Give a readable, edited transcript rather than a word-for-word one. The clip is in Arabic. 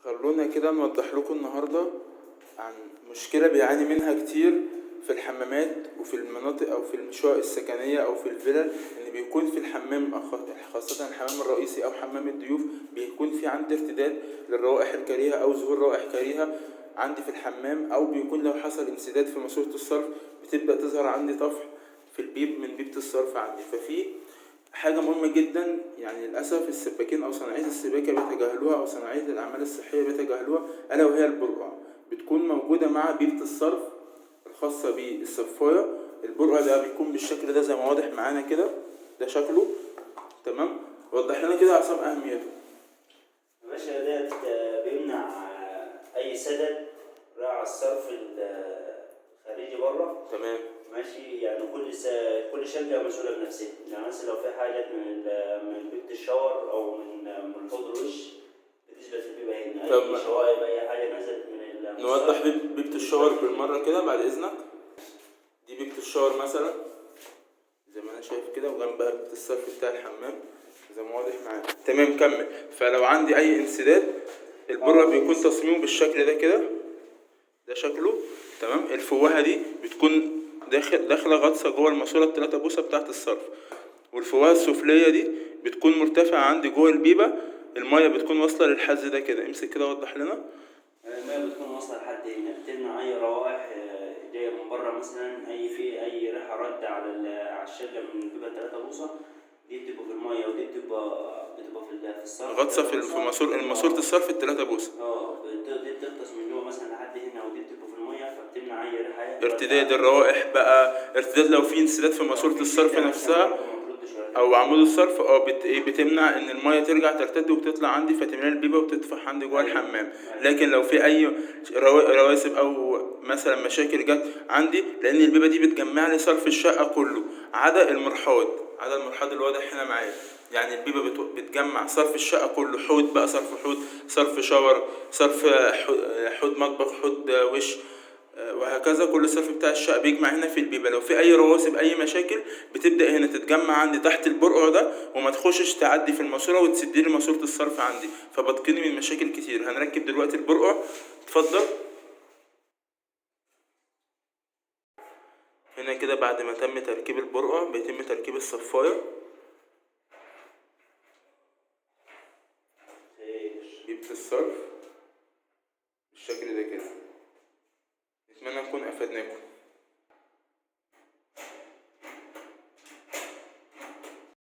خلونا كده نوضح لكم النهاردة عن مشكلة بيعاني منها كتير في الحمامات وفي المناطق أو في الشقق السكنية أو في الفلل، إن بيكون في الحمام خاصة الحمام الرئيسي أو حمام الضيوف بيكون في عندي ارتداد للروائح الكريهة أو ظهور روائح كريهة عندي في الحمام، أو بيكون لو حصل انسداد في ماسورة الصرف بتبدأ تظهر عندي طفح في البيب من بيبة الصرف عندي. ففي حاجة مهمة جدا، يعني للأسف السباكين أو صناعية السباكة بيتجاهلوها أو صناعية الأعمال الصحية بيتجاهلوها، ألا وهي البرقع. بتكون موجودة مع بيبة الصرف الخاصة بالصفاية. البرقع ده بيكون بالشكل ده زي ما واضح معانا كده، ده شكله تمام. وضح لنا كده عصام أهميته. يا باشا ديت بيمنع أي سدد راعي الصرف الخارجي بره. تمام ماشي، يعني كل شركة مسؤولة بنفسها. يعني مثلا لو في حاجة من بيبة الشاور أو من حوض الوش بتثبت في البيبة هنا، أي شوائب أي حاجة نزلت من نوضح بيبة الشاور بالمرة كده بعد إذنك. دي بيبة الشاور مثلا زي ما أنا شايف كده، وجنبها بيبة الصرف بتاع الحمام زي ما واضح معانا. تمام كمل. فلو عندي أي انسداد البرة بيكون تصميمه بالشكل ده كده، ده شكله تمام. الفوهة دي بتكون داخلة غطسة جوه الماسورة ال3 بوصة بتاعت الصرف، والفوهة السفلية دي بتكون مرتفعة عندي جوه البيبة. المية بتكون واصلة للحز ده كده. امسك كده وضح لنا. المية بتكون واصلة لحد هنا، بتمنع أي روائح جاية من بره، مثلا أي ريحة رد على الشقة من البيبة 3 بوصة. دي بتبقى في المية، ودي بتبقى في الصرف. غطسة في ماسورة الصرف ال3 بوصة. دي بتغطس من جوه مثلا لحد هنا، ودي بتبقى في المية، فبتمنع أي ريحة ارتداد الروائح بقى، ارتداد لو في انسداد في ماسورة الصرف نفسها او عمود الصرف بتمنع ان الميه ترجع ترتد وتطلع عندي فتملى البيبه وتطفح عندي جوه الحمام. لكن لو في اي رواسب او مثلا مشاكل جت عندي، لان البيبه دي بتجمع لي صرف الشقه كله عدا المرحاض اللي واضح هنا معايا. يعني البيبه بتجمع صرف الشقه كله، حوض بقى، صرف حوض، صرف شاور، صرف حوض مطبخ، حوض وش، وهكذا. كل الصرف بتاع الشقة بيجمع هنا في البيبة. لو في اي رواسب اي مشاكل بتبدأ هنا تتجمع عندي تحت البرقع ده، وما تخشش تعدي في الماسورة وتسد لي ماسورة الصرف عندي، فبتقيني من مشاكل كتير. هنركب دلوقتي البرقع. اتفضل. هنا كده بعد ما تم تركيب البرقع بيتم تركيب الصفاية، بيبة الصرف